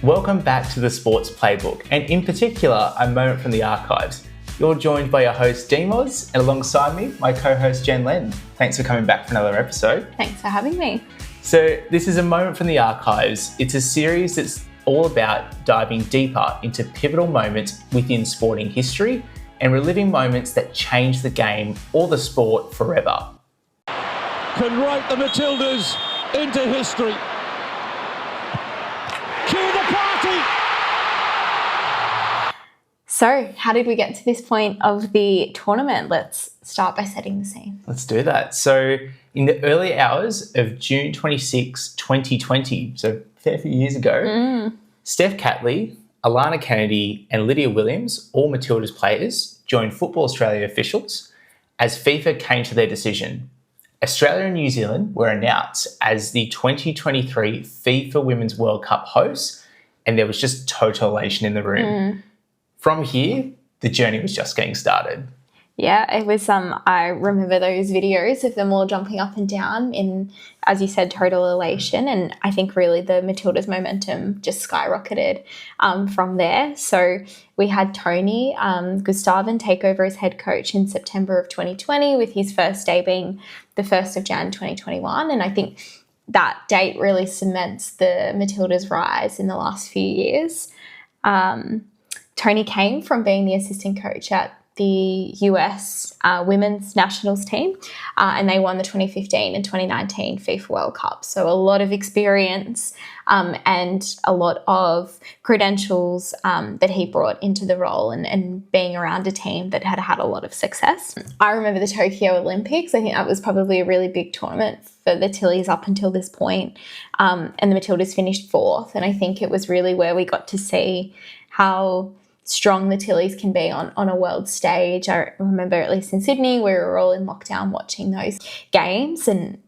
Welcome back to the Sports Playbook, and in particular, a moment from the archives. You're joined by your host, DMoz, and alongside me, my co-host, JenLen. Thanks for coming back for another episode. Thanks for having me. So this is a moment from the archives. It's a series that's all about diving deeper into pivotal moments within sporting history and reliving moments that changed the game or the sport forever. Can write the Matildas into history. Cue the party! So, how did we get to this point of the tournament? Let's start by setting the scene. Let's do that. So, in the early hours of June 26, 2020, so a fair few years ago, Steph Catley, Alana Kennedy and Lydia Williams, all Matildas players, joined Football Australia officials as FIFA came to their decision. Australia and New Zealand were announced as the 2023 FIFA Women's World Cup hosts, and there was just total elation in the room. From here, the journey was just getting started. Yeah, it was I remember those videos of them all jumping up and down in, as you said, total elation. And I think really the Matildas momentum just skyrocketed from there. So we had Tony Gustavin take over as head coach in September of 2020, with his first day being the 1st of Jan 2021. And I think that date really cements the Matildas' rise in the last few years. Tony came from being the assistant coach at the US women's nationals team, and they won the 2015 and 2019 FIFA World Cup. So a lot of experience and a lot of credentials that he brought into the role, and being around a team that had had a lot of success. I remember the Tokyo Olympics. I think that was probably a really big tournament for the Tillies up until this point, and the Matildas finished 4th. And I think it was really where we got to see how strong the Tillies can be on a world stage. I remember, at least in Sydney, we were all in lockdown watching those games, and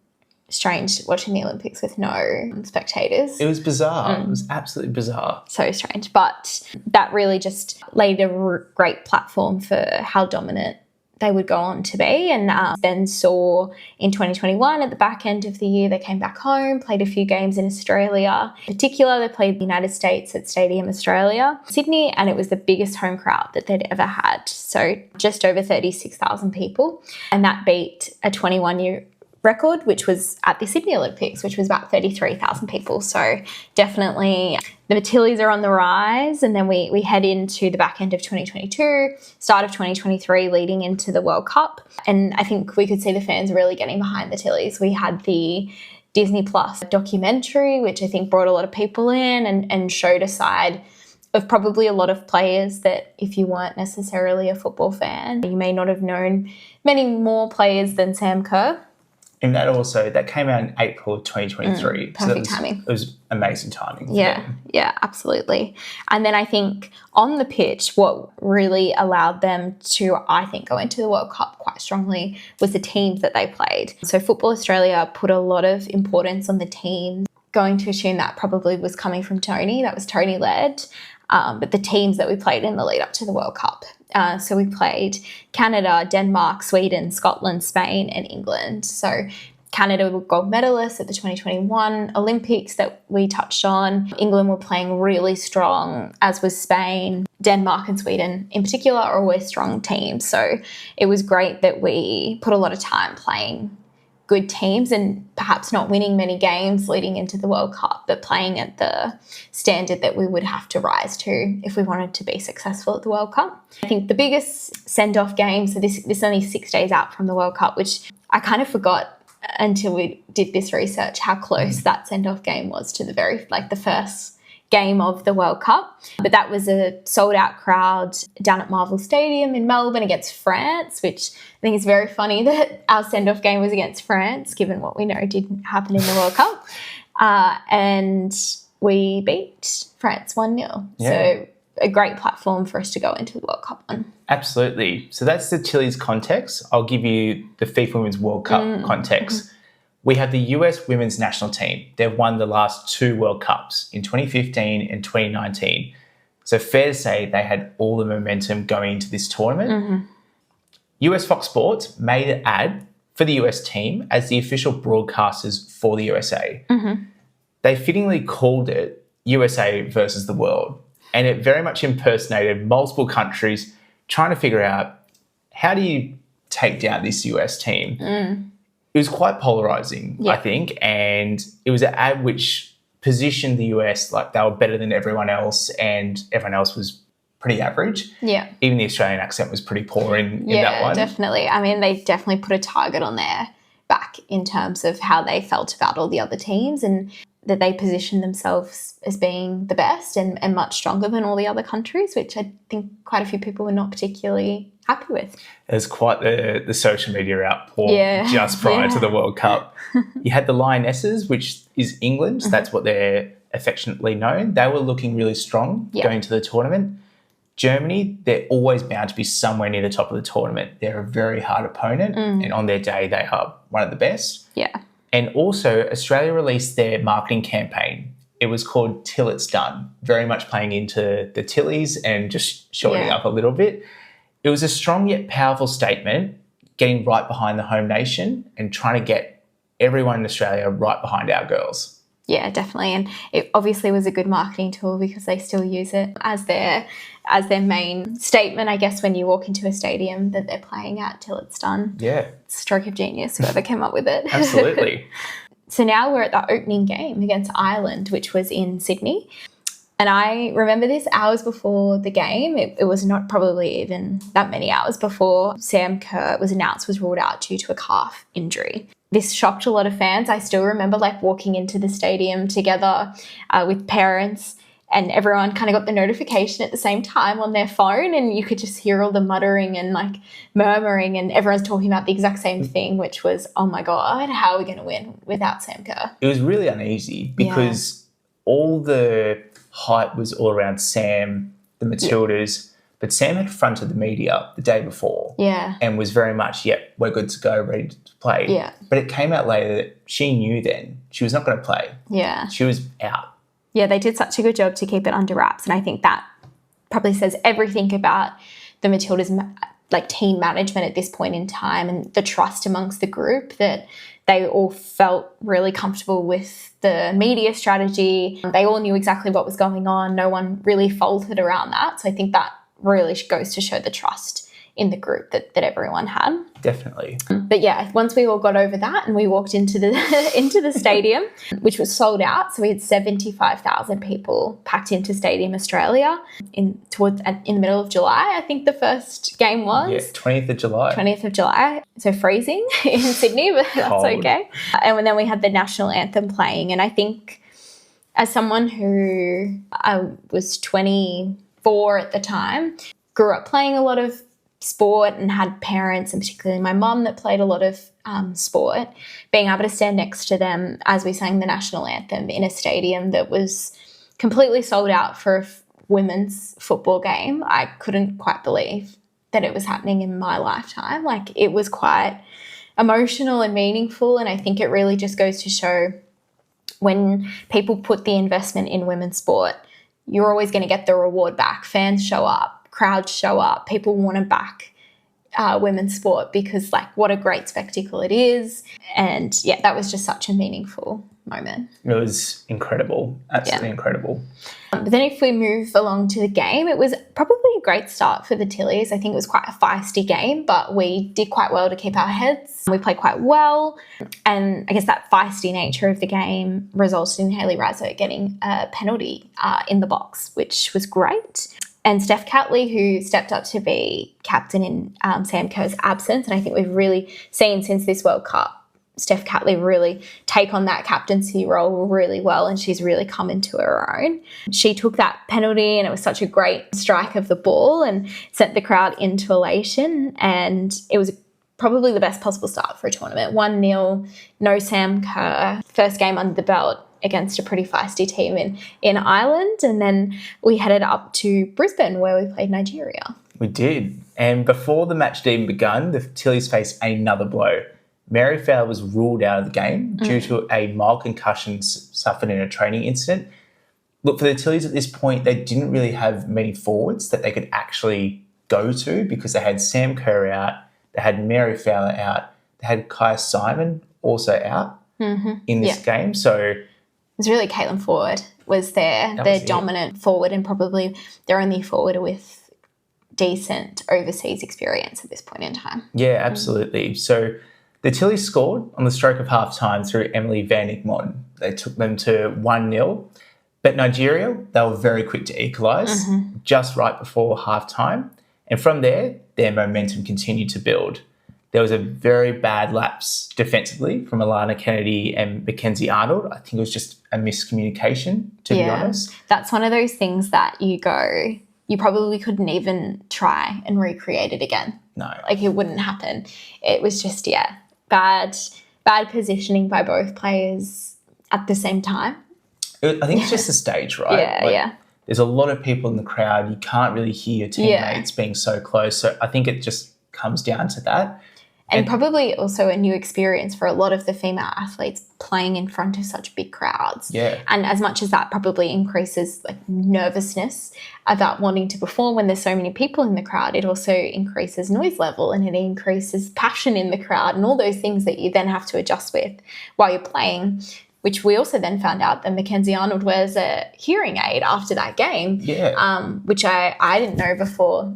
strange watching the Olympics with no spectators. It was bizarre. It was absolutely bizarre. So strange. But that really just laid a great platform for how dominant they would go on to be. And then saw in 2021, at the back end of the year, they came back home, played a few games in Australia. In particular, they played the United States at Stadium Australia, Sydney, and it was the biggest home crowd that they'd ever had. So just over 36,000 people. And that beat a 21-year record, which was at the Sydney Olympics, which was about 33,000 people. So definitely the Matildas are on the rise. And then we head into the back end of 2022, start of 2023, leading into the World Cup. And I think we could see the fans really getting behind the Tillies. We had the Disney Plus documentary, which I think brought a lot of people in and showed a side of probably a lot of players that, if you weren't necessarily a football fan, you may not have known many more players than Sam Kerr. And that came out in April of 2023. Perfect timing. It was amazing timing. Yeah, absolutely. And then I think on the pitch, what really allowed them to, I think, go into the World Cup quite strongly was the teams that they played. So Football Australia put a lot of importance on the teams. Going to assume that probably was coming from Tony. That was Tony-led. But the teams that we played in the lead up to the World Cup. So we played Canada, Denmark, Sweden, Scotland, Spain and England. So Canada were gold medalists at the 2021 Olympics that we touched on. England were playing really strong, as was Spain. Denmark and Sweden in particular are always strong teams. So it was great that we put a lot of time playing good teams and perhaps not winning many games leading into the World Cup, but playing at the standard that we would have to rise to if we wanted to be successful at the World Cup. I think the biggest send-off game, so this is only 6 days out from the World Cup, which I kind of forgot until we did this research, how close that send-off game was to the first game of the World Cup. But that was a sold-out crowd down at Marvel Stadium in Melbourne against France, which I think is very funny that our send-off game was against France, given what we know didn't happen in the World Cup. And we beat France 1-0. Yeah. So a great platform for us to go into the World Cup on. Absolutely. So that's the Tillies context. I'll give you the FIFA Women's World Cup context. We have the US women's national team. They've won the last 2 World Cups in 2015 and 2019. So fair to say they had all the momentum going into this tournament. US Fox Sports made an ad for the US team as the official broadcasters for the USA. They fittingly called it USA versus the world. And it very much impersonated multiple countries trying to figure out, how do you take down this US team? It was quite polarizing, I think, and it was an ad which positioned the US like they were better than everyone else, and everyone else was pretty average. Yeah. Even the Australian accent was pretty poor in that one. Yeah, definitely. I mean, they definitely put a target on their back in terms of how they felt about all the other teams, and that they positioned themselves as being the best and much stronger than all the other countries, which I think quite a few people were not particularly happy with. There's quite the social media outpour just prior to the World Cup. You had the Lionesses, which is England. That's what they're affectionately known. They were looking really strong going to the tournament. Germany, they're always bound to be somewhere near the top of the tournament. They're a very hard opponent, and on their day, they are one of the best. Yeah. And also, Australia released their marketing campaign. It was called Till It's Done, very much playing into the Tillies and just shortening up a little bit. It was a strong yet powerful statement, getting right behind the home nation and trying to get everyone in Australia right behind our girls. Yeah, definitely. And it obviously was a good marketing tool because they still use it as their main statement, I guess, when you walk into a stadium that they're playing at till it's done. Yeah. Stroke of genius, whoever came up with it. Absolutely. So now we're at the opening game against Ireland, which was in Sydney. And I remember this hours before the game. It was not probably even that many hours before Sam Kerr was announced was ruled out due to a calf injury. This shocked a lot of fans. I still remember like walking into the stadium together with parents, and everyone kind of got the notification at the same time on their phone, and you could just hear all the muttering and like murmuring, and everyone's talking about the exact same thing, which was, oh my God, how are we going to win without Sam Kerr? It was really uneasy because all the hype was all around Sam, the Matildas, but Sam had fronted the media the day before and was very much, we're good to go, ready to play. Yeah. But it came out later that she knew then she was not going to play. Yeah. She was out. Yeah, they did such a good job to keep it under wraps, and I think that probably says everything about the Matildas' like team management at this point in time, and the trust amongst the group, that they all felt really comfortable with the media strategy. They all knew exactly what was going on. No one really faltered around that. So I think that really goes to show the trust in the group that everyone had. Definitely. But yeah, once we all got over that and we walked into the stadium, which was sold out, so we had 75,000 people packed into Stadium Australia in the middle of July, I think the first game was. Yeah, 20th of July. 20th of July. So freezing in Sydney, but that's Cold. okay. And then we had the national anthem playing, and I think as someone who I was 24 at the time, grew up playing a lot of sport and had parents, and particularly my mum, that played a lot of sport, being able to stand next to them as we sang the national anthem in a stadium that was completely sold out for a women's football game, I couldn't quite believe that it was happening in my lifetime. Like, it was quite emotional and meaningful, and I think it really just goes to show when people put the investment in women's sport, you're always going to get the reward back. Fans show up. Crowds show up. People want to back women's sport because, like, what a great spectacle it is. And, yeah, that was just such a meaningful moment. It was incredible. Absolutely incredible. But then if we move along to the game, it was probably a great start for the Tillies. I think it was quite a feisty game, but we did quite well to keep our heads. We played quite well. And I guess that feisty nature of the game resulted in Hayley Raso getting a penalty in the box, which was great. And Steph Catley, who stepped up to be captain in Sam Kerr's absence. And I think we've really seen since this World Cup, Steph Catley really take on that captaincy role really well, and she's really come into her own. She took that penalty, and it was such a great strike of the ball and sent the crowd into elation. And it was probably the best possible start for a tournament. 1-0, no Sam Kerr, first game under the belt against a pretty feisty team in Ireland. And then we headed up to Brisbane, where we played Nigeria. We did. And before the match had even begun, the Tillies faced another blow. Mary Fowler was ruled out of the game due to a mild concussion suffered in a training incident. Look, for the Tillies at this point, they didn't really have many forwards that they could actually go to because they had Sam Kerr out, they had Mary Fowler out, they had Kai Simon also out in this game. So was really Caitlin Ford was their dominant forward, and probably their only forward with decent overseas experience at this point in time. Yeah, absolutely. So the Tillies scored on the stroke of half-time through Emily Van Egmond. They took them to 1-0. But Nigeria, they were very quick to equalise just right before half-time. And from there, their momentum continued to build. There was a very bad lapse defensively from Alana Kennedy and Mackenzie Arnold. I think it was just a miscommunication, to be honest. That's one of those things that you probably couldn't even try and recreate it again. No. Like, it wouldn't happen. It was just, bad positioning by both players at the same time. I think it's just the stage, right? Yeah. There's a lot of people in the crowd. You can't really hear your teammates being so close. So I think it just comes down to that. And probably also a new experience for a lot of the female athletes playing in front of such big crowds. Yeah. And as much as that probably increases like nervousness about wanting to perform when there's so many people in the crowd, it also increases noise level and it increases passion in the crowd and all those things that you then have to adjust with while you're playing, which we also then found out that Mackenzie Arnold wears a hearing aid after that game, which I didn't know before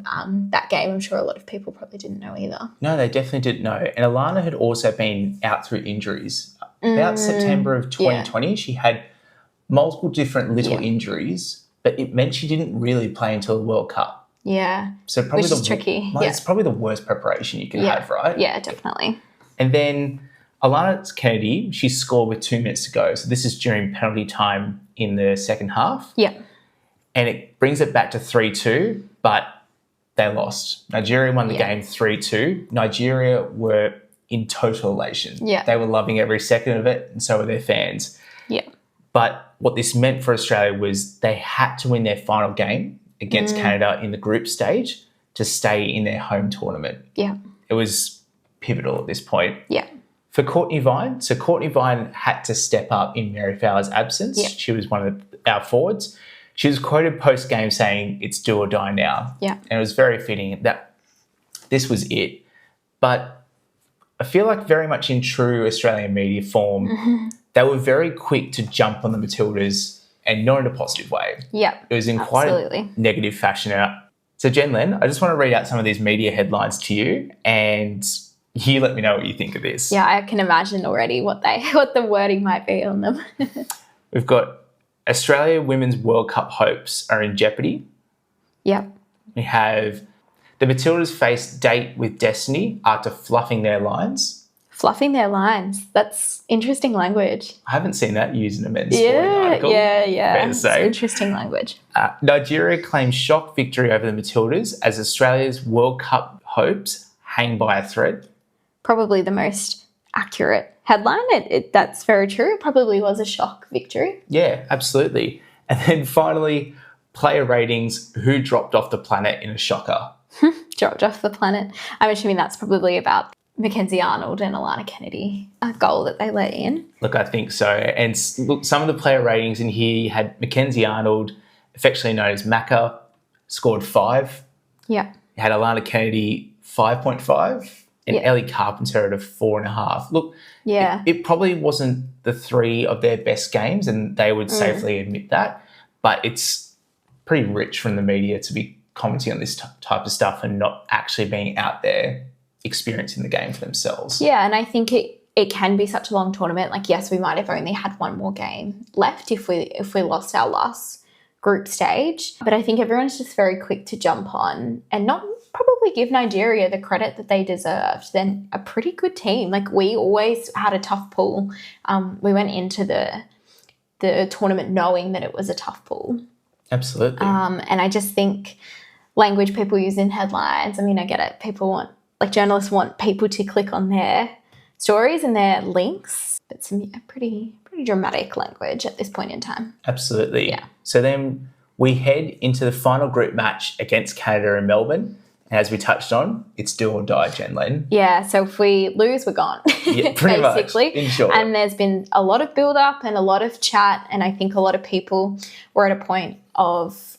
that game. I'm sure a lot of people probably didn't know either. No, they definitely didn't know. And Alana had also been out through injuries. About September of 2020, she had multiple different little injuries, but it meant she didn't really play until the World Cup. Yeah, so probably which is tricky. It's probably the worst preparation you can have, right? Yeah, definitely. And then Alana Kennedy, she scored with 2 minutes to go. So this is during penalty time in the second half. Yeah. And it brings it back to 3-2, but they lost. Nigeria won the game 3-2. Nigeria were in total elation. Yeah. They were loving every second of it, and so were their fans. Yeah. But what this meant for Australia was they had to win their final game against Canada in the group stage to stay in their home tournament. Yeah. It was pivotal at this point. Yeah. For Courtney Vine, so Courtney Vine had to step up in Mary Fowler's absence. Yeah. She was one of our forwards. She was quoted post-game saying, "It's do or die now." Yeah. And it was very fitting that this was it. But I feel like very much in true Australian media form, they were very quick to jump on the Matildas, and not in a positive way. Yeah. It was in quite a negative fashion. So JenLen, I just want to read out some of these media headlines to you, and you let me know what you think of this. Yeah, I can imagine already what the wording might be on them. We've got Australia Women's World Cup hopes are in jeopardy. Yep. We have the Matildas face date with destiny after fluffing their lines. Fluffing their lines. That's interesting language. I haven't seen that used in a men's sporting article. Yeah. Fair to say. It's interesting language. Nigeria claims shock victory over the Matildas as Australia's World Cup hopes hang by a thread. Probably the most accurate headline. That's very true. It probably was a shock victory. Yeah, absolutely. And then finally, player ratings, who dropped off the planet in a shocker. Dropped off the planet. I'm assuming that's probably about Mackenzie Arnold and Alana Kennedy, a goal that they let in. Look, I think so. And look, some of the player ratings in here, you had Mackenzie Arnold, affectionately known as Macca, scored 5. Yeah. You had Alana Kennedy, 5.5. And Ellie Carpenter at a 4.5. Look, it probably wasn't the 3 of their best games, and they would safely admit that. But it's pretty rich from the media to be commenting on this type of stuff and not actually being out there experiencing the game for themselves. Yeah, and I think it can be such a long tournament. Like, yes, we might have only had one more game left if we lost our last group stage. But I think everyone's just very quick to jump on and not probably give Nigeria the credit that they deserved. They're a pretty good team. Like, we always had a tough pool. We went into the tournament knowing that it was a tough pool. Absolutely. And I just think language people use in headlines, I mean, I get it. Journalists want people to click on their stories and their links, but some pretty dramatic language at this point in time. Absolutely. Yeah. So then we head into the final group match against Canada in Melbourne. And as we touched on, it's do or die, JenLen. Yeah, so if we lose, we're gone, Yeah, pretty basically. Much, in short. And there's been a lot of build-up and a lot of chat, and I think a lot of people were at a point of,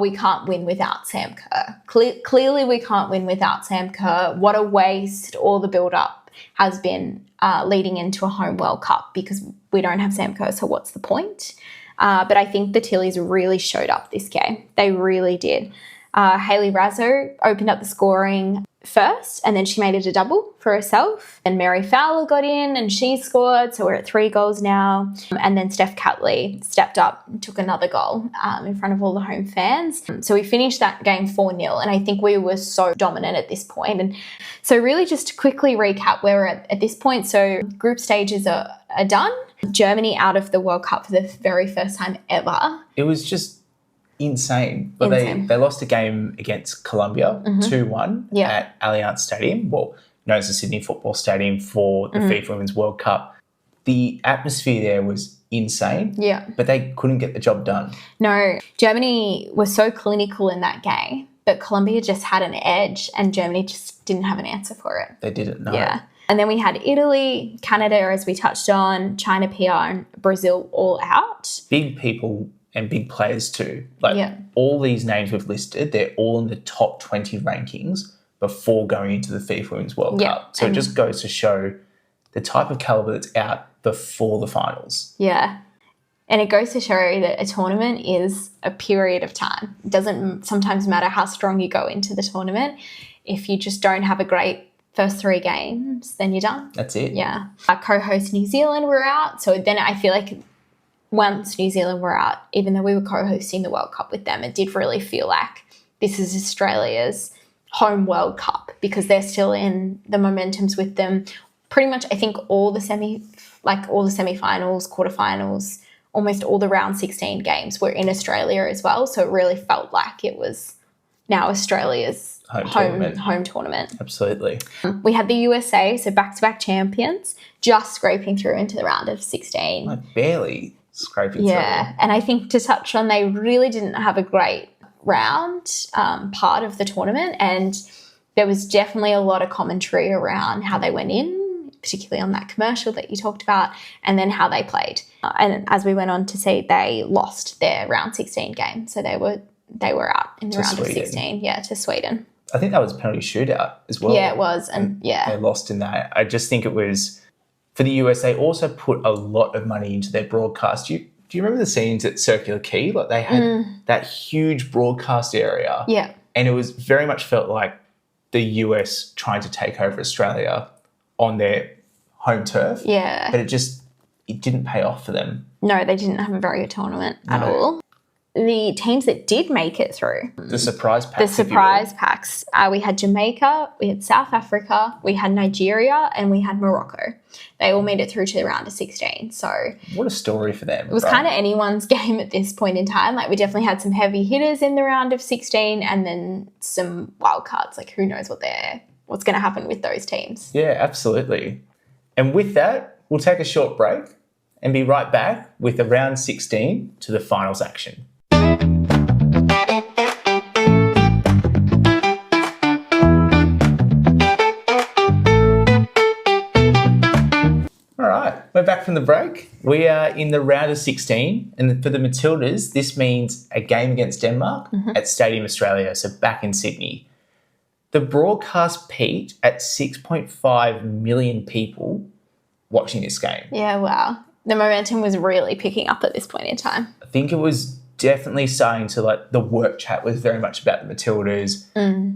we can't win without Sam Kerr. Clearly we can't win without Sam Kerr. What a waste, all the build-up has been leading into a home World Cup because we don't have Sam Kerr, so what's the point? But I think the Tillies really showed up this game. They really did. Hayley Raso opened up the scoring first, and then she made it a double for herself. And Mary Fowler got in and she scored, so we're at 3 goals now. And then Steph Catley stepped up and took another goal in front of all the home fans. So we finished that game 4-0, and I think we were so dominant at this point. And so really just to quickly recap where we're at this point. So group stages are done. Germany out of the World Cup for the very first time ever. It was just insane. But Insane. they lost a game against Colombia 2-1 at Allianz Stadium, well, known as the Sydney Football Stadium for the FIFA Women's World Cup. The atmosphere there was insane, but they couldn't get the job done. No, Germany was so clinical in that game, but Colombia just had an edge and Germany just didn't have an answer for it. They didn't know. Yeah. And then we had Italy, Canada, as we touched on, China, PR, and Brazil all out. Big people and big players too. All these names we've listed, they're all in the top 20 rankings before going into the FIFA Women's World Cup. So it just goes to show the type of calibre that's out before the finals. Yeah. And it goes to show that a tournament is a period of time. It doesn't sometimes matter how strong you go into the tournament. If you just don't have a great first 3 games, then you're done. That's it. Yeah. Our co-host New Zealand were out. So then I feel like once New Zealand were out, even though we were co-hosting the World Cup with them, it did really feel like this is Australia's home World Cup because they're still in the momentums with them. Pretty much, I think all the semi-finals, quarterfinals, almost all the round 16 games were in Australia as well. So it really felt like it was now Australia's home tournament. Absolutely. We had the USA, so back-to-back champions, just scraping through into the round of 16. Like barely scraping through. Yeah, and I think to touch on, they really didn't have a great round part of the tournament, and there was definitely a lot of commentary around how they went in, particularly on that commercial that you talked about, and then how they played. And as we went on to see, they lost their round 16 game, so they were out in the round of 16, to Sweden. I think that was a penalty shootout as well. Yeah, it was, and they lost in that. I just think it was, for the US, they also put a lot of money into their broadcast. Do you remember the scenes at Circular Quay? Like they had that huge broadcast area. Yeah. And it was very much felt like the US trying to take over Australia on their home turf. Yeah. But it didn't pay off for them. No, they didn't have a very good tournament at all. The teams that did make it through. The surprise packs. The surprise packs. We had Jamaica, we had South Africa, we had Nigeria, and we had Morocco. They all made it through to the round of 16. So what a story for them. It was kind of anyone's game at this point in time. Like we definitely had some heavy hitters in the round of 16 and then some wild cards. Like who knows what's going to happen with those teams. Yeah, absolutely. And with that, we'll take a short break and be right back with the round 16 to the finals action. All right, we're back from the break. We are in the round of 16, and for the Matildas, this means a game against Denmark at Stadium Australia, so back in Sydney. The broadcast peaked at 6.5 million people watching this game. Yeah, wow. The momentum was really picking up at this point in time. I think it was definitely starting to, the work chat was very much about the Matildas.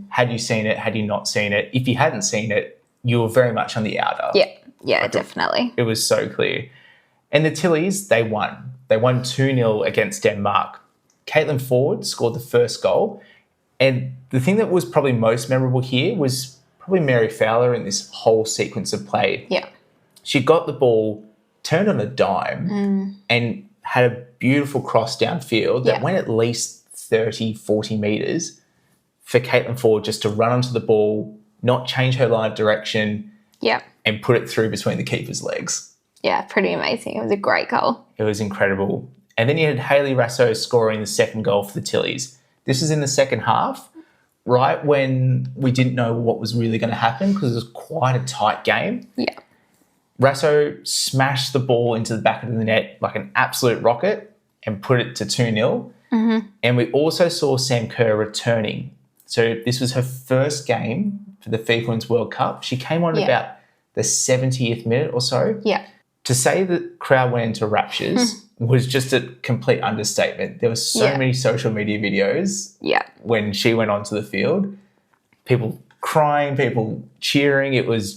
Had you seen it? Had you not seen it? If you hadn't seen it, you were very much on the outer. Yeah, definitely. It was so clear. And the Tillies, they won. They won 2-0 against Denmark. Caitlin Ford scored the first goal. And the thing that was probably most memorable here was probably Mary Fowler in this whole sequence of play. Yeah. She got the ball, turned on a dime, and had a beautiful cross downfield that went at least 30, 40 metres for Caitlin Ford just to run onto the ball, not change her line of direction, and put it through between the keeper's legs. Yeah, pretty amazing. It was a great goal. It was incredible. And then you had Hayley Raso scoring the second goal for the Tillies. This was in the second half, right when we didn't know what was really going to happen because it was quite a tight game. Yeah. Raso smashed the ball into the back of the net like an absolute rocket and put it to 2-0. And we also saw Sam Kerr returning. So this was her first game for the FIFA Women's World Cup. She came on about the 70th minute or so. Yeah. To say the crowd went into raptures was just a complete understatement. There were so many social media videos when she went onto the field. People crying, people cheering. It was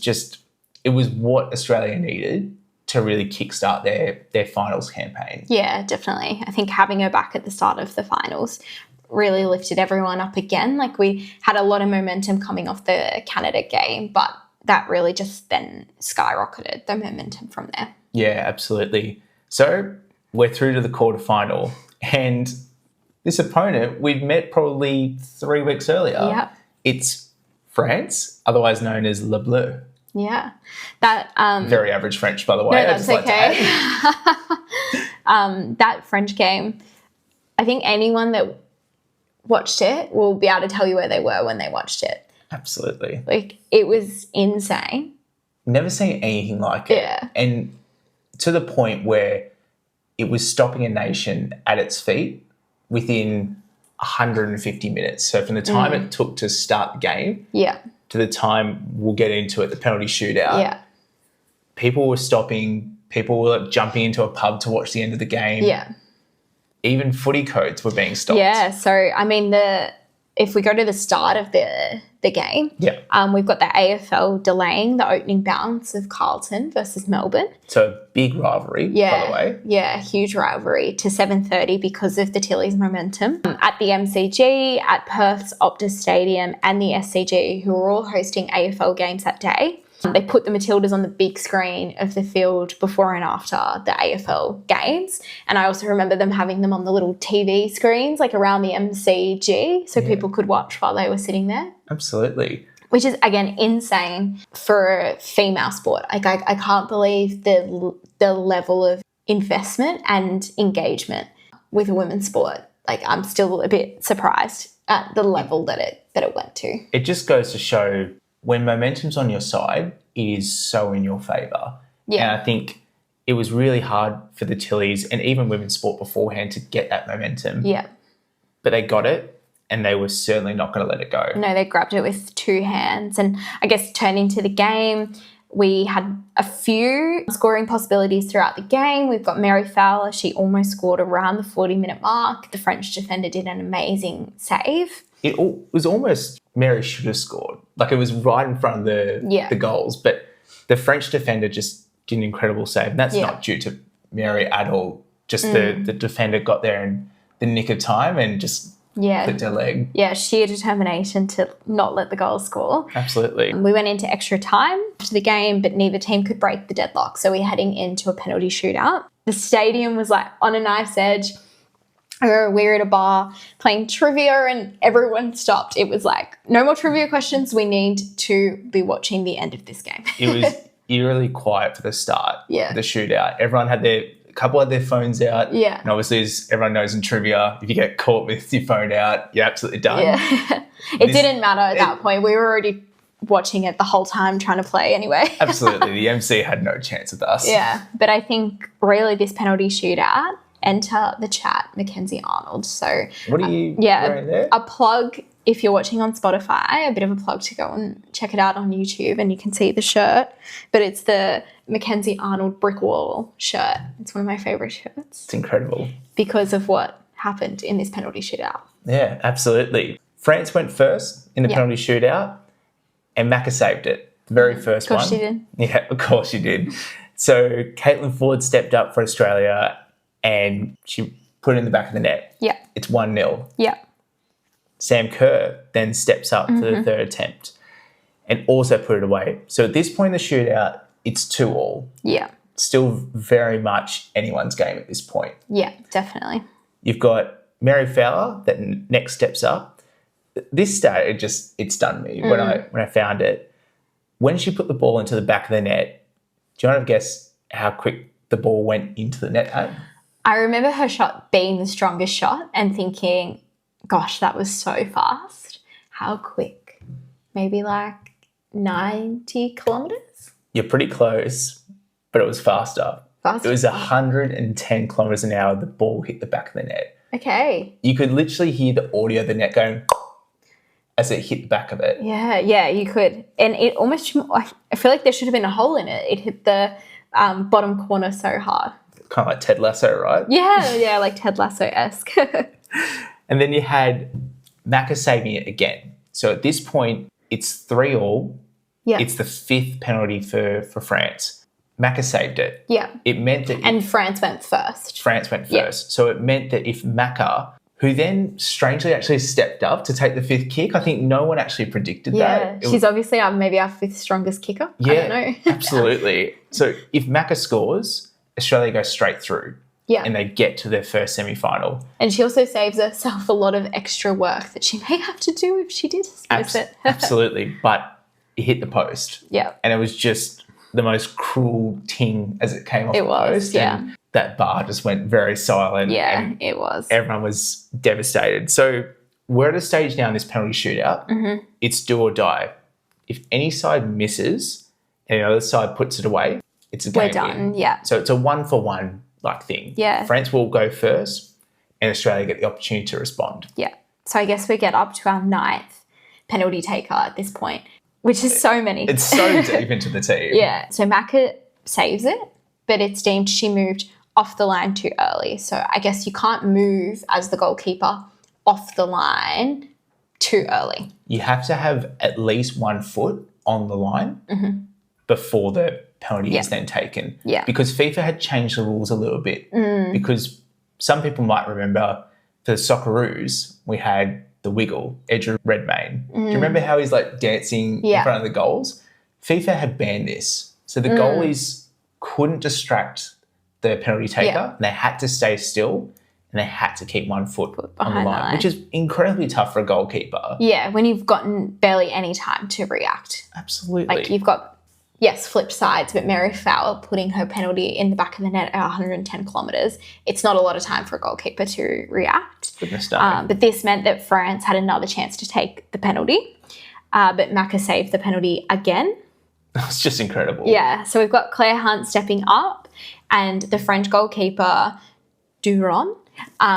what Australia needed to really kickstart their finals campaign. Yeah, definitely. I think having her back at the start of the finals really lifted everyone up again. Like, we had a lot of momentum coming off the Canada game, but that really just then skyrocketed the momentum from there. Yeah, absolutely. So we're through to the quarterfinal, and this opponent we'd met probably 3 weeks earlier. Yeah. It's France, otherwise known as Le Bleu. Yeah. That very average French, by the way. No, that's okay. That French game, I think anyone that watched it will be able to tell you where they were when they watched it. Absolutely. Like, it was insane. Never seen anything like it. Yeah. And to the point where it was stopping a nation at its feet within 150 minutes. So from the time it took to start the game to the time we'll get into it, the penalty shootout, people were stopping, people were jumping into a pub to watch the end of the game. Yeah. Even footy codes were being stopped. Yeah. So, I mean, if we go to the start of the game, we've got the AFL delaying the opening bounce of Carlton versus Melbourne. So big rivalry, by the way. Yeah, huge rivalry to 7:30 because of the Tillies' momentum. At the MCG, at Perth's Optus Stadium and the SCG, who were all hosting AFL games that day, they put the Matildas on the big screen of the field before and after the AFL games. And I also remember them having them on the little TV screens, like around the MCG, so people could watch while they were sitting there. Absolutely. Which is, again, insane for a female sport. Like, I can't believe the level of investment and engagement with a women's sport. Like, I'm still a bit surprised at the level that it went to. It just goes to show when momentum's on your side, it is so in your favour. Yeah. And I think it was really hard for the Tillies and even women's sport beforehand to get that momentum. Yeah. But they got it, and they were certainly not going to let it go. No, they grabbed it with two hands. And I guess turning to the game, we had a few scoring possibilities throughout the game. We've got Mary Fowler. She almost scored around the 40-minute mark. The French defender did an amazing save. It was almost Mary should have scored. Like, it was right in front of the goals. But the French defender just did an incredible save. And that's not due to Mary at all. Just the defender got there in the nick of time and just clipped her leg. Yeah, sheer determination to not let the goal score. Absolutely. We went into extra time to the game, but neither team could break the deadlock. So we're heading into a penalty shootout. The stadium was like on a knife's edge. We were at a bar playing trivia and everyone stopped. It was like, no more trivia questions. We need to be watching the end of this game. It was eerily quiet for the start of the shootout. Everyone had a couple had their phones out. Yeah. And obviously, as everyone knows in trivia, if you get caught with your phone out, you're absolutely done. Yeah. It didn't matter at that point. We were already watching it the whole time, trying to play anyway. Absolutely. The MC had no chance with us. Yeah. But I think really this penalty shootout, enter the chat, Mackenzie Arnold. So what are you wearing there? A plug, if you're watching on Spotify, a bit of a plug to go and check it out on YouTube and you can see the shirt. But it's the Mackenzie Arnold brick wall shirt. It's one of my favourite shirts. It's incredible. Because of what happened in this penalty shootout. Yeah, absolutely. France went first in the penalty shootout and Macca saved it. The very first one. Of course she did. Yeah, of course she did. So Caitlin Ford stepped up for Australia and she put it in the back of the net. Yeah. It's 1-0. Yeah. Sam Kerr then steps up for the third attempt and also put it away. So at this point in the shootout, it's 2-2. Yeah. Still very much anyone's game at this point. Yeah, definitely. You've got Mary Fowler that next steps up. This stat, it stunned me when I found it. When she put the ball into the back of the net, do you want to guess how quick the ball went into the net at? I remember her shot being the strongest shot and thinking, gosh, that was so fast. How quick? Maybe like 90 kilometres? You're pretty close, but it was faster. Faster? It was 110 kilometres an hour the ball hit the back of the net. Okay. You could literally hear the audio of the net going as it hit the back of it. Yeah, you could. And it almost, I feel like there should have been a hole in it. It hit the bottom corner so hard. Kind of like Ted Lasso, right? Yeah, like Ted Lasso-esque. And then you had Macca saving it again. So at this point, it's 3-3. Yeah. It's the 5th penalty for France. Macca saved it. Yeah. It meant that... And France went first. France went first. Yeah. So it meant that if Macca, who then strangely actually stepped up to take the 5th kick, I think no one actually predicted that. Yeah, she's obviously maybe our 5th strongest kicker. Yeah, I don't know. Absolutely. So if Macca scores, Australia goes straight through. Yeah. And they get to their first semi-final. And she also saves herself a lot of extra work that she may have to do if she did miss it. Absolutely. But it hit the post. Yeah. And it was just the most cruel ting as it came off the post. Yeah. And that bar just went very silent. Yeah, and it was. Everyone was devastated. So we're at a stage now in this penalty shootout. Mm-hmm. It's do or die. If any side misses and the other side puts it away, it's a game. We're done, yeah. So it's a 1-for-1 like thing. Yeah. France will go first and Australia get the opportunity to respond. Yeah. So I guess we get up to our 9th penalty taker at this point, which is so many. It's so deep into the team. Yeah. So Macca saves it, but it's deemed she moved off the line too early. So I guess you can't move as the goalkeeper off the line too early. You have to have at least 1 foot on the line before the penalty is then taken. Yeah. Because FIFA had changed the rules a little bit. Because some people might remember for the Socceroos, we had the wiggle, Edger Redmayne. Do you remember how he's like dancing in front of the goals? FIFA had banned this. So the goalies couldn't distract the penalty taker. And they had to stay still and they had to keep 1 foot on the line, which is incredibly tough for a goalkeeper. Yeah, when you've gotten barely any time to react. Absolutely. Like you've got, flipped sides, but Mary Fowler putting her penalty in the back of the net at 110 kilometres, it's not a lot of time for a goalkeeper to react. Goodness no. But this meant that France had another chance to take the penalty, but Macca saved the penalty again. That's just incredible. Yeah, so we've got Claire Hunt stepping up and the French goalkeeper, Duron,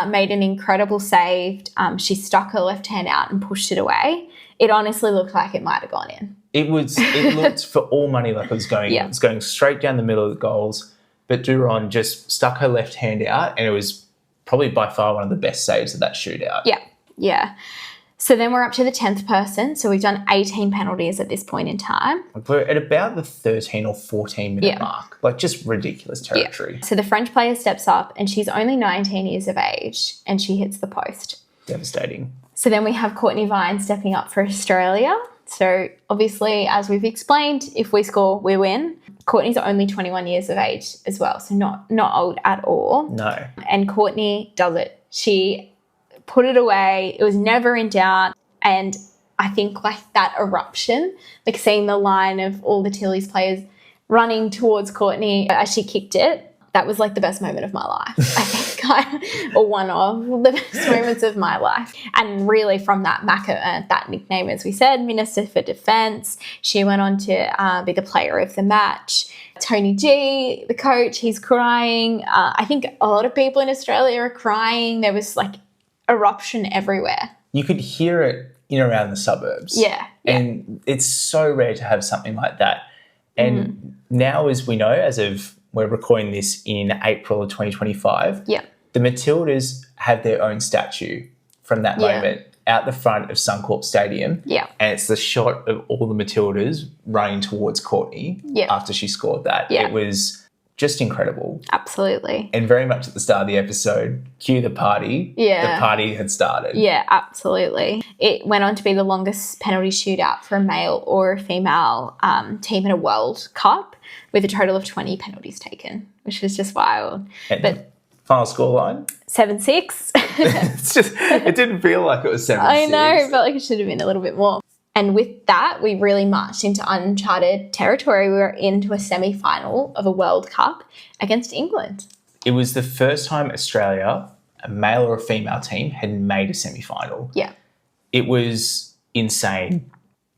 made an incredible save. She stuck her left hand out and pushed it away. It honestly looked like it might have gone in. It looked for all money like it was going in. It was going straight down the middle of the goals. But Duron just stuck her left hand out and it was probably by far one of the best saves of that shootout. Yeah. So then we're up to the 10th person. So we've done 18 penalties at this point in time. We're at about the 13 or 14 minute mark. Like just ridiculous territory. So the French player steps up and she's only 19 years of age and she hits the post. Devastating. So then we have Courtney Vine stepping up for Australia. So obviously, as we've explained, if we score, we win. Courtney's only 21 years of age as well, so not old at all. No. And Courtney does it. She put it away. It was never in doubt. And I think like that eruption, like seeing the line of all the Tilly's players running towards Courtney as she kicked it, that was like the best moment of my life, I think, or one of the best moments of my life. And really from that, Macca earned that nickname, as we said, Minister for Defence. She went on to be the player of the match. Tony G, the coach, he's crying. I think a lot of people in Australia are crying. There was like eruption everywhere. You could hear it in around the suburbs. Yeah. And it's so rare to have something like that. And now, as we know, we're recording this in April of 2025. Yeah. The Matildas have their own statue from that moment out the front of Suncorp Stadium. Yeah. And it's the shot of all the Matildas running towards Courtney after she scored that. Yeah. It was just incredible. Absolutely. And very much at the start of the episode, cue the party. Yeah. The party had started. Yeah, absolutely. It went on to be the longest penalty shootout for a male or a female team in a World Cup, with a total of 20 penalties taken, which was just wild. And but final scoreline? 7-6. It didn't feel like it was 7-6. I know, it felt like it should have been a little bit more. And with that, we really marched into uncharted territory. We were into a semi-final of a World Cup against England. It was the first time Australia, a male or a female team, had made a semi-final. Yeah. It was insane.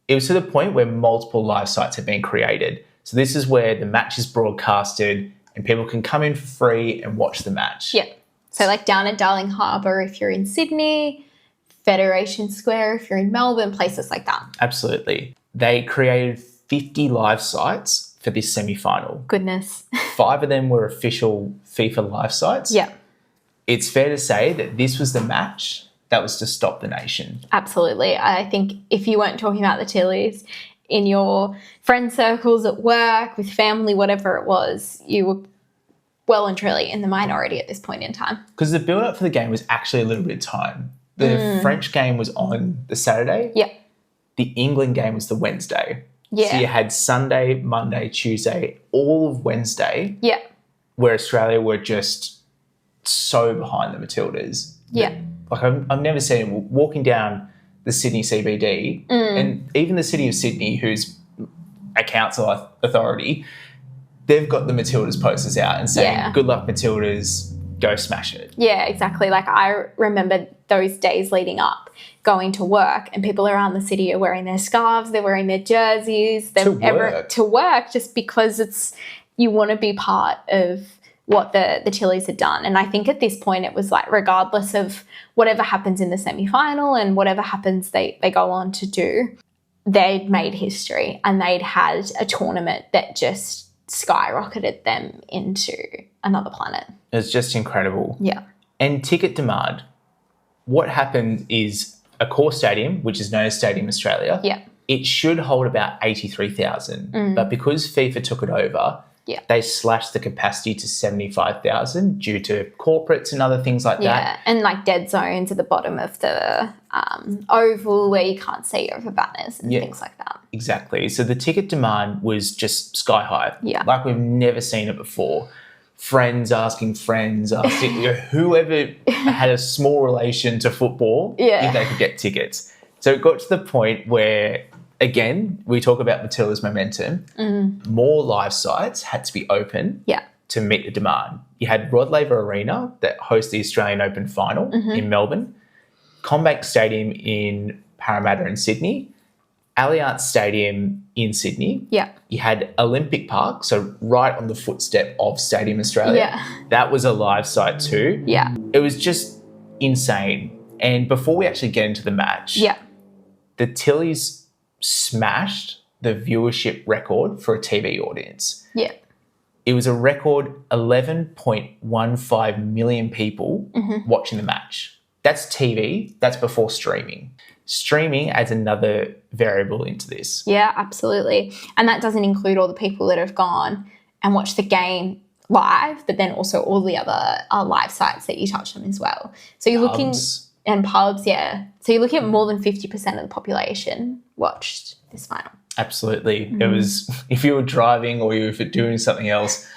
It was to the point where multiple live sites have been created. So this is where the match is broadcasted and people can come in for free and watch the match. Yeah. So like down at Darling Harbour, if you're in Sydney, Federation Square if you're in Melbourne, places like that. Absolutely. They created 50 live sites for this semi-final. Goodness. 5 of them were official FIFA live sites. Yeah. It's fair to say that this was the match that was to stop the nation. Absolutely. I think if you weren't talking about the Tillies in your friend circles at work, with family, whatever it was, you were well and truly in the minority at this point in time. Because the build-up for the game was actually a little bit of time. The French game was on the Saturday. Yeah. The England game was the Wednesday. Yeah. So you had Sunday, Monday, Tuesday, all of Wednesday, Yeah. where Australia were just so behind the Matildas. Yeah. Like I've never seen it. Walking down the Sydney CBD and even the City of Sydney, who's a council authority, they've got the Matildas posters out and saying, good luck Matildas, go smash it. Yeah, exactly. Like I remember those days leading up, going to work, and people around the city are wearing their scarves, they're wearing their jerseys, to work just because it's, you want to be part of what the Tillies had done. And I think at this point it was like, regardless of whatever happens in the semi-final and whatever happens they go on to do, they'd made history and they'd had a tournament that just skyrocketed them into another planet. It was just incredible. Yeah. And ticket demand. What happened is a core stadium, which is known as Stadium Australia, it should hold about 83,000. But because FIFA took it over, they slashed the capacity to 75,000 due to corporates and other things like that. Yeah, and like dead zones at the bottom of the oval where you can't see over banners and things like that. Exactly. So the ticket demand was just sky high. Yeah. Like we've never seen it before. Friends asking whoever had a small relation to football if they could get tickets. So it got to the point where, again, we talk about Matilda's momentum. More live sites had to be open to meet the demand. You had Rod Laver Arena that hosts the Australian Open final in Melbourne, Combank Stadium in Parramatta in Sydney, Allianz Stadium in Sydney. Yeah. You had Olympic Park, so right on the footstep of Stadium Australia. Yeah. That was a live site too. Yeah. It was just insane. And before we actually get into the match, the Tillies smashed the viewership record for a TV audience. Yeah. It was a record 11.15 million people watching the match. That's TV. That's before streaming. Streaming adds another variable into this. Yeah, absolutely. And that doesn't include all the people that have gone and watched the game live, but then also all the other live sites that you touched on as well. So you're looking... And pubs, yeah. So you're looking at more than 50% of the population watched this final. Absolutely. It was, if you were driving or you were doing something else,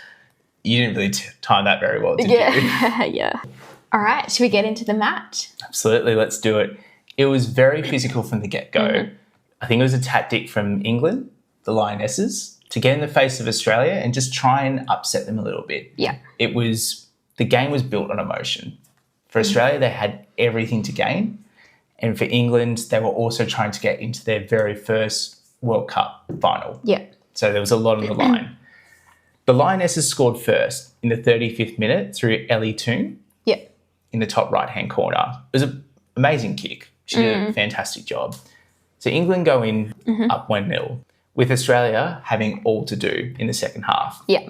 you didn't really time that very well, did you? Yeah. All right, should we get into the match? Absolutely, let's do it. It was very physical from the get-go. I think it was a tactic from England, the Lionesses, to get in the face of Australia and just try and upset them a little bit. Yeah. The game was built on emotion. For Australia, they had everything to gain. And for England, they were also trying to get into their very first World Cup final. Yeah. So there was a lot on the line. The Lionesses scored first in the 35th minute through Ellie Toon in the top right-hand corner. It was an amazing kick. She did a fantastic job. So England go in up 1-0, with Australia having all to do in the second half. Yeah.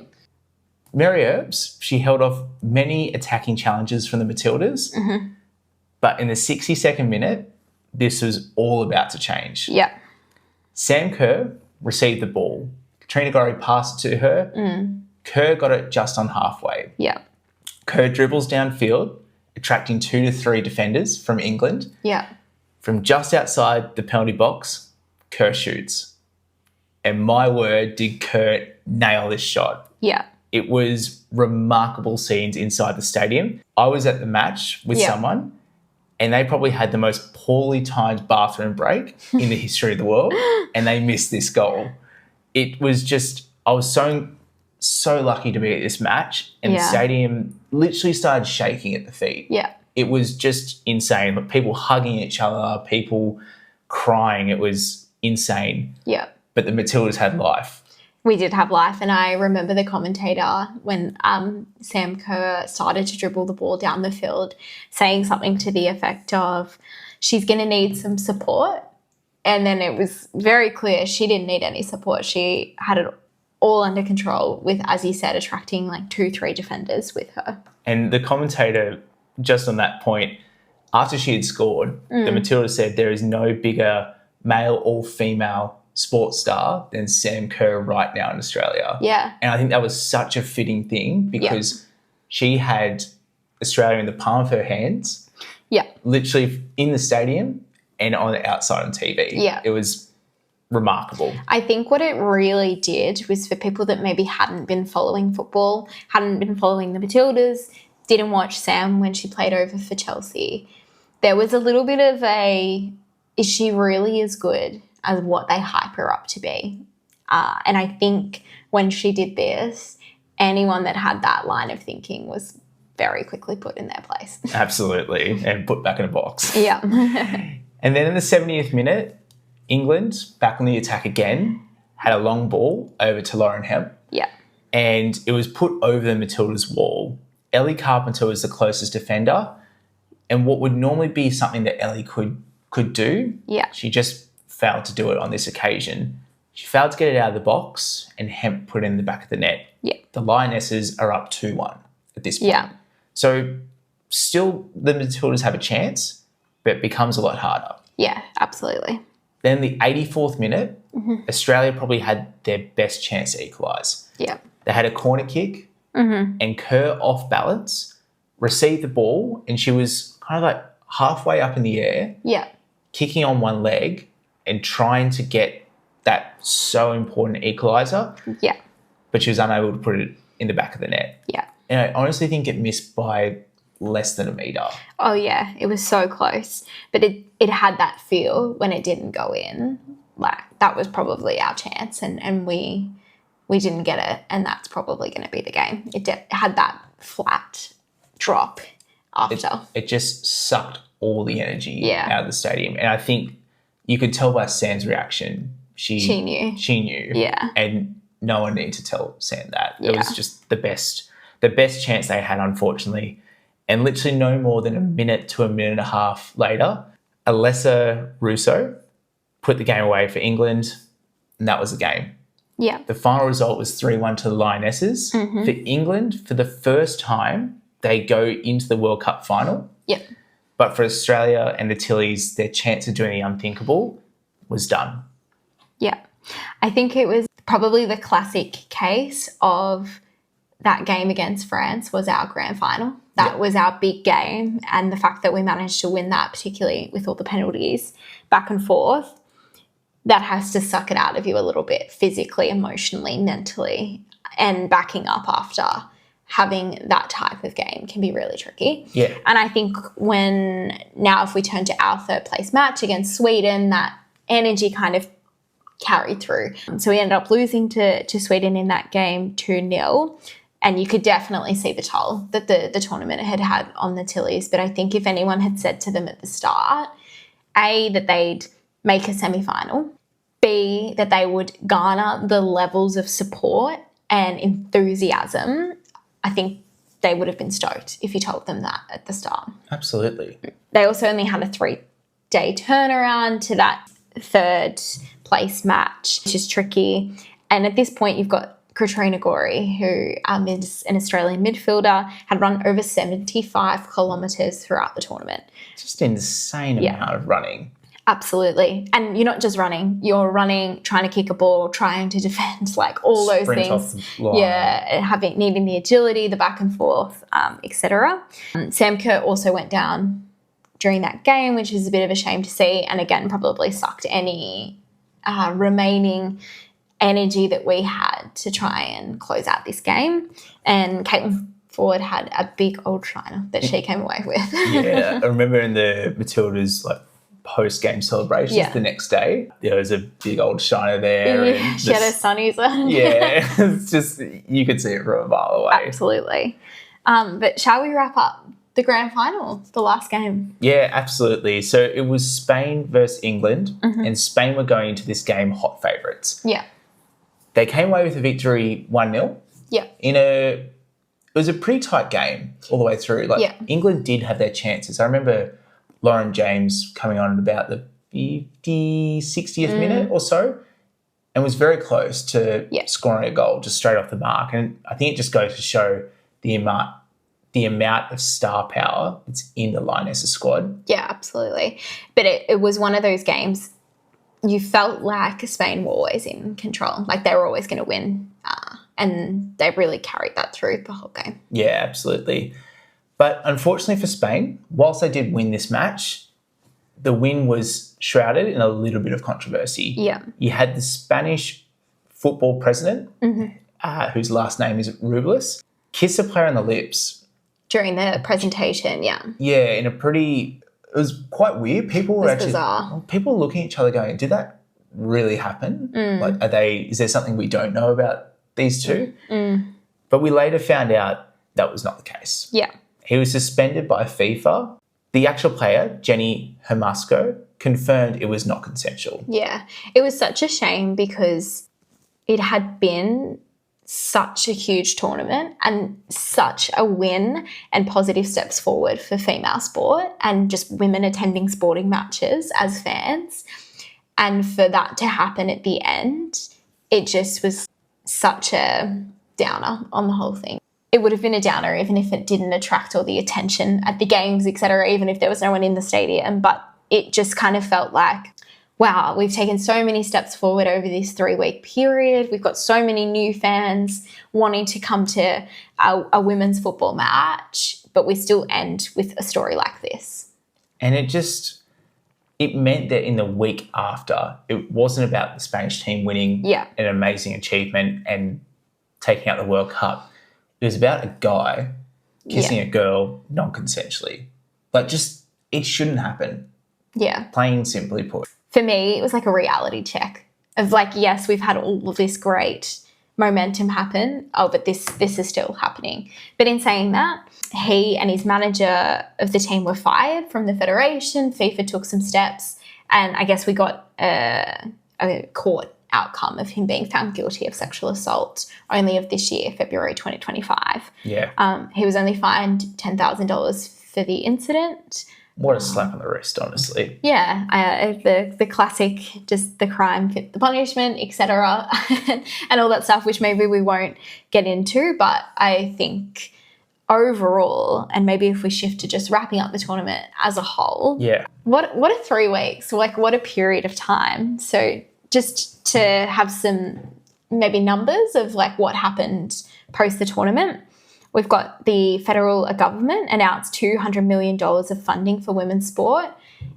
Mary Earps, she held off many attacking challenges from the Matildas, but in the 62nd minute, this was all about to change. Yeah. Sam Kerr received the ball. Katrina Gorry passed it to her. Kerr got it just on halfway. Yeah. Kerr dribbles downfield, attracting 2 to 3 defenders from England. Yeah. From just outside the penalty box, Kerr shoots. And my word, did Kerr nail this shot. Yeah. It was remarkable scenes inside the stadium. I was at the match with someone and they probably had the most poorly timed bathroom break in the history of the world and they missed this goal. It was just, I was so lucky to be at this match and the stadium literally started shaking at the feet. Yeah. It was just insane. Like people hugging each other, people crying. It was insane. Yeah. But the Matildas had life. We did have life, and I remember the commentator when Sam Kerr started to dribble the ball down the field saying something to the effect of, she's going to need some support. And then it was very clear she didn't need any support. She had it all under control with, as you said, attracting like 2-3 defenders with her. And the commentator, just on that point, after she had scored, the Matilda said there is no bigger male or female sports star than Sam Kerr right now in Australia. Yeah. And I think that was such a fitting thing because she had Australia in the palm of her hands. Yeah. Literally in the stadium and on the outside on TV. Yeah. It was remarkable. I think what it really did was for people that maybe hadn't been following football, hadn't been following the Matildas, didn't watch Sam when she played over for Chelsea, there was a little bit of a, is she really as good as what they hype her up to be? And I think when she did this, anyone that had that line of thinking was very quickly put in their place. Absolutely. And put back in a box. Yeah. And then in the 70th minute, England, back on the attack again, had a long ball over to Lauren Hemp. Yeah. And it was put over the Matilda's wall. Ellie Carpenter was the closest defender. And what would normally be something that Ellie could do, she just failed to do it on this occasion. She failed to get it out of the box and Hemp put it in the back of the net. Yeah. The Lionesses are up 2-1 at this point. Yeah. So still the Matildas have a chance, but it becomes a lot harder. Yeah, absolutely. Then the 84th minute, Australia probably had their best chance to equalise. Yeah. They had a corner kick and Kerr off balance, received the ball and she was kind of like halfway up in the air, kicking on one leg and trying to get that so important equaliser. Yeah. But she was unable to put it in the back of the net. Yeah. And I honestly think it missed by less than a metre. Oh, yeah. It was so close. But it had that feel when it didn't go in. Like, that was probably our chance and we didn't get it, and that's probably going to be the game. It had that flat drop after. It just sucked all the energy Yeah. out of the stadium. And I think you could tell by Sam's reaction. She knew. She knew. Yeah. And no one needed to tell Sam that. Yeah. It was just the best chance they had, unfortunately. And literally no more than a minute to a minute and a half later, Alessa Russo put the game away for England, and that was the game. Yeah. The final result was 3-1 to the Lionesses. For England, for the first time, they go into the World Cup final. Yeah. But for Australia and the Tillies, their chance of doing the unthinkable was done. Yeah. I think it was probably the classic case of that game against France was our grand final. That was our big game, and the fact that we managed to win that, particularly with all the penalties back and forth, that has to suck it out of you a little bit physically, emotionally, mentally, and backing up after having that type of game can be really tricky. Yeah. And I think if we turn to our third place match against Sweden, that energy kind of carried through. So we ended up losing to Sweden in that game 2-0. And you could definitely see the toll that the tournament had on the Tillies. But I think if anyone had said to them at the start, A, that they'd make a semi-final, B, that they would garner the levels of support and enthusiasm, I think they would have been stoked if you told them that at the start. Absolutely. They also only had a 3-day turnaround to that third place match, which is tricky. And at this point, you've got Katrina Gorey, who is an Australian midfielder, had run over 75 kilometres throughout the tournament. Just an insane amount of running. Absolutely. And you're not just running, you're running, trying to kick a ball, trying to defend, like all those Sprint things. off the line. Yeah, needing the agility, the back and forth, etc. Sam Kerr also went down during that game, which is a bit of a shame to see, and again, probably sucked any remaining energy that we had to try and close out this game. And Caitlin Ford had a big old shiner that she came away with. Yeah, I remember in the Matildas post-game celebrations the next day, there was a big old shiner there. Yeah, and she had her sunnies on. Yeah, it's just, you could see it from a mile away. Absolutely. But shall we wrap up the grand final, the last game? Yeah, absolutely. So it was Spain versus England, and Spain were going into this game hot favourites. Yeah. They came away with a victory 1-0. Yeah. It was a pretty tight game all the way through. England did have their chances. I remember Lauren James coming on at about the 50, 60th minute or so, and was very close to scoring a goal just straight off the mark. And I think it just goes to show the amount of star power that's in the Lionesses squad. Yeah, absolutely. But it was one of those games you felt like Spain were always in control, like they were always going to win, and they really carried that through the whole game. Yeah, absolutely. But unfortunately for Spain, whilst they did win this match, the win was shrouded in a little bit of controversy. Yeah. You had the Spanish football president, whose last name is Rubiales, kiss a player on the lips. During the presentation, yeah. Yeah, in a pretty... It was quite weird. People were actually... bizarre. People were looking at each other going, did that really happen? Like, is there something we don't know about these two? But we later found out that was not the case. Yeah. He was suspended by FIFA. The actual player, Jenny Hermasco, confirmed it was not consensual. Yeah. It was such a shame because it had been such a huge tournament and such a win and positive steps forward for female sport and just women attending sporting matches as fans. And for that to happen at the end, it just was such a downer on the whole thing. It would have been a downer even if it didn't attract all the attention at the games, etc., even if there was no one in the stadium. But it just kind of felt like, wow, we've taken so many steps forward over this 3-week period. We've got so many new fans wanting to come to a women's football match, but we still end with a story like this. And it meant that in the week after, it wasn't about the Spanish team winning an amazing achievement and taking out the World Cup. It was about a guy kissing a girl non-consensually. Like, just, it shouldn't happen. Yeah. Plain simply put. For me, it was like a reality check of like, yes, we've had all of this great momentum happen. Oh, but this is still happening. But in saying that, he and his manager of the team were fired from the federation. FIFA took some steps, and I guess we got a court outcome of him being found guilty of sexual assault only of this year, February 2025. Yeah. He was only fined $10,000 for the incident. What a slap on the wrist, honestly. Yeah, the classic, just the crime fit the punishment, etc., and all that stuff, which maybe we won't get into. But I think overall, and maybe if we shift to just wrapping up the tournament as a whole, what a 3 weeks, like what a period of time. So just to have some maybe numbers of like what happened post the tournament. We've got the federal government announced $200 million of funding for women's sport.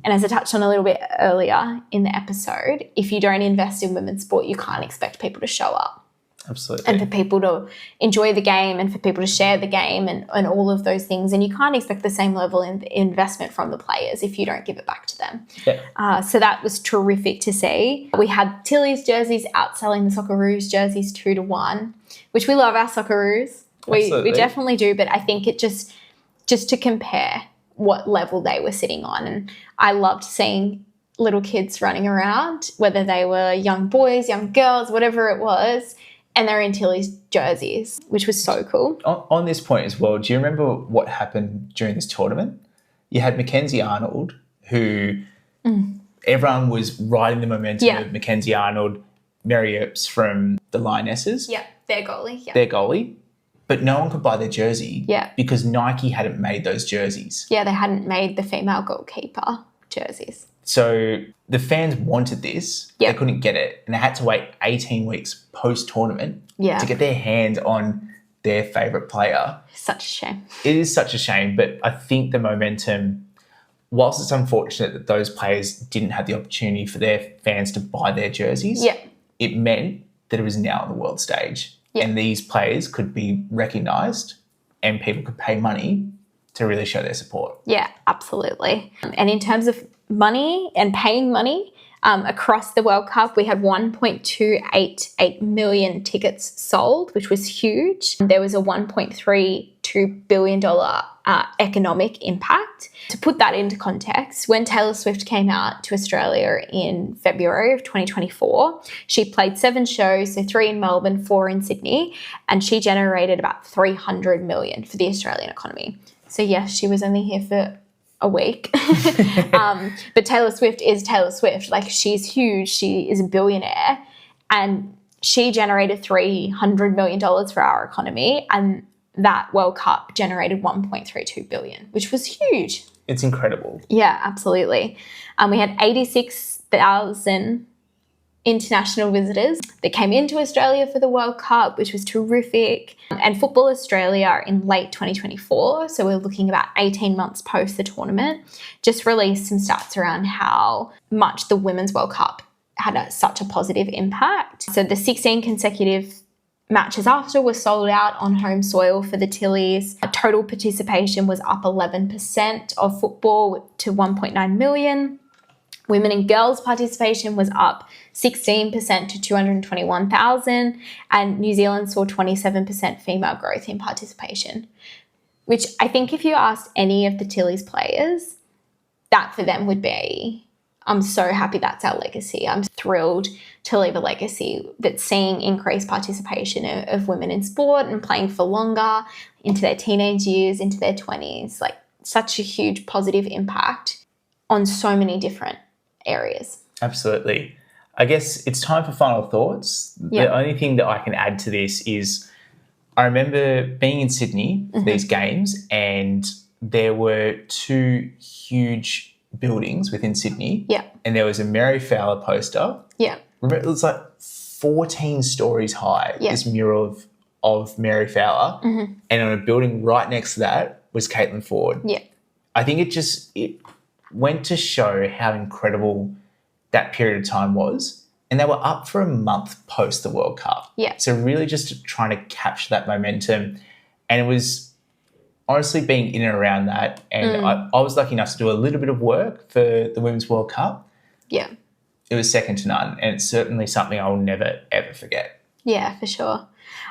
And as I touched on a little bit earlier in the episode, if you don't invest in women's sport, you can't expect people to show up. Absolutely. And for people to enjoy the game and for people to share the game and all of those things. And you can't expect the same level of investment from the players if you don't give it back to them. Yeah. So that was terrific to see. We had Tilly's jerseys outselling the Socceroos jerseys 2-1, which we love our Socceroos. We definitely do, but I think it just to compare what level they were sitting on. And I loved seeing little kids running around, whether they were young boys, young girls, whatever it was, and they're in Tilly's jerseys, which was so cool. On this point as well, do you remember what happened during this tournament? You had Mackenzie Arnold, who everyone was riding the momentum of Mackenzie Arnold, Mary Earps from the Lionesses. Yeah, their goalie. Yeah. Their goalie. But no one could buy their jersey because Nike hadn't made those jerseys. Yeah, they hadn't made the female goalkeeper jerseys. So the fans wanted this. They couldn't get it. And they had to wait 18 weeks post-tournament to get their hands on their favourite player. Such a shame. It is such a shame. But I think the momentum, whilst it's unfortunate that those players didn't have the opportunity for their fans to buy their jerseys, it meant that it was now on the world stage. Yeah. And these players could be recognised and people could pay money to really show their support. Yeah, absolutely. And in terms of money and paying money, across the World Cup, we had 1.288 million tickets sold, which was huge. There was a $1.32 billion economic impact. To put that into context, when Taylor Swift came out to Australia in February of 2024, she played 7 shows, so 3 in Melbourne, 4 in Sydney, and she generated about $300 million for the Australian economy. So yes, she was only here for a week. But Taylor Swift is Taylor Swift. Like, she's huge. She is a billionaire, and she generated $300 million for our economy, and that World Cup generated $1.32 billion, which was huge. It's incredible. Yeah, absolutely. We had 86,000 international visitors that came into Australia for the World Cup, which was terrific. And Football Australia in late 2024, so we're looking about 18 months post the tournament, just released some stats around how much the Women's World Cup had such a positive impact. So the 16 consecutive matches after were sold out on home soil for the Tillies. Total participation was up 11% of football to 1.9 million. Women and girls participation was up 16% to 221,000, and New Zealand saw 27% female growth in participation, which I think if you asked any of the Tillies players, that for them would be, I'm so happy that's our legacy. I'm thrilled to leave a legacy that's seeing increased participation of women in sport and playing for longer, into their teenage years, into their 20s. Like, such a huge positive impact on so many different areas. Absolutely. I guess it's time for final thoughts. Yeah. The only thing that I can add to this is I remember being in Sydney for these games, and there were two huge buildings within Sydney. Yeah. And there was a Mary Fowler poster. Yeah. Remember, it was like 14 stories high, this mural of Mary Fowler. And on a building right next to that was Caitlin Ford. Yeah. I think it went to show how incredible that period of time was. And they were up for a month post the World Cup. Yeah. So really just trying to capture that momentum. And it was honestly being in and around that. And I was lucky enough to do a little bit of work for the Women's World Cup. Yeah. It was second to none. And it's certainly something I will never, ever forget. Yeah, for sure.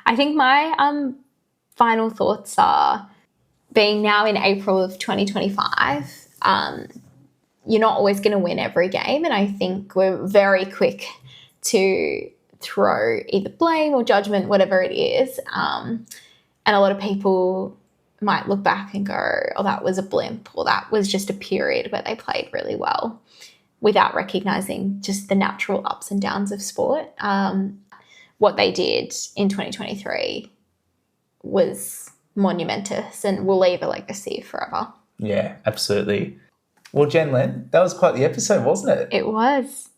I think my final thoughts are, being now in April of 2025, you're not always going to win every game. And I think we're very quick to throw either blame or judgment, whatever it is. And a lot of people might look back and go, oh, that was a blimp, or that was just a period where they played really well, without recognising just the natural ups and downs of sport. What they did in 2023 was monumentous and will leave a legacy forever. Yeah, absolutely. Well, JenLen, that was quite the episode, wasn't it? It was.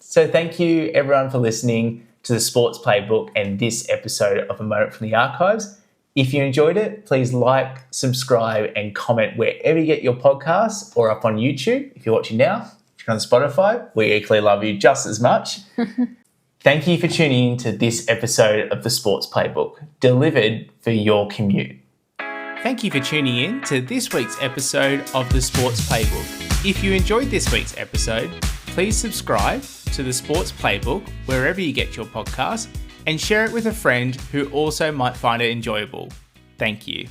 So thank you, everyone, for listening to the Sports Playbook and this episode of A Moment from the Archives. If you enjoyed it, please like, subscribe, and comment wherever you get your podcasts, or up on YouTube if you're watching now. If you're on Spotify, we equally love you just as much. Thank you for tuning in to this episode of the Sports Playbook, delivered for your commute. Thank you for tuning in to this week's episode of the Sports Playbook. If you enjoyed this week's episode, please subscribe to the Sports Playbook wherever you get your podcasts, and share it with a friend who also might find it enjoyable. Thank you.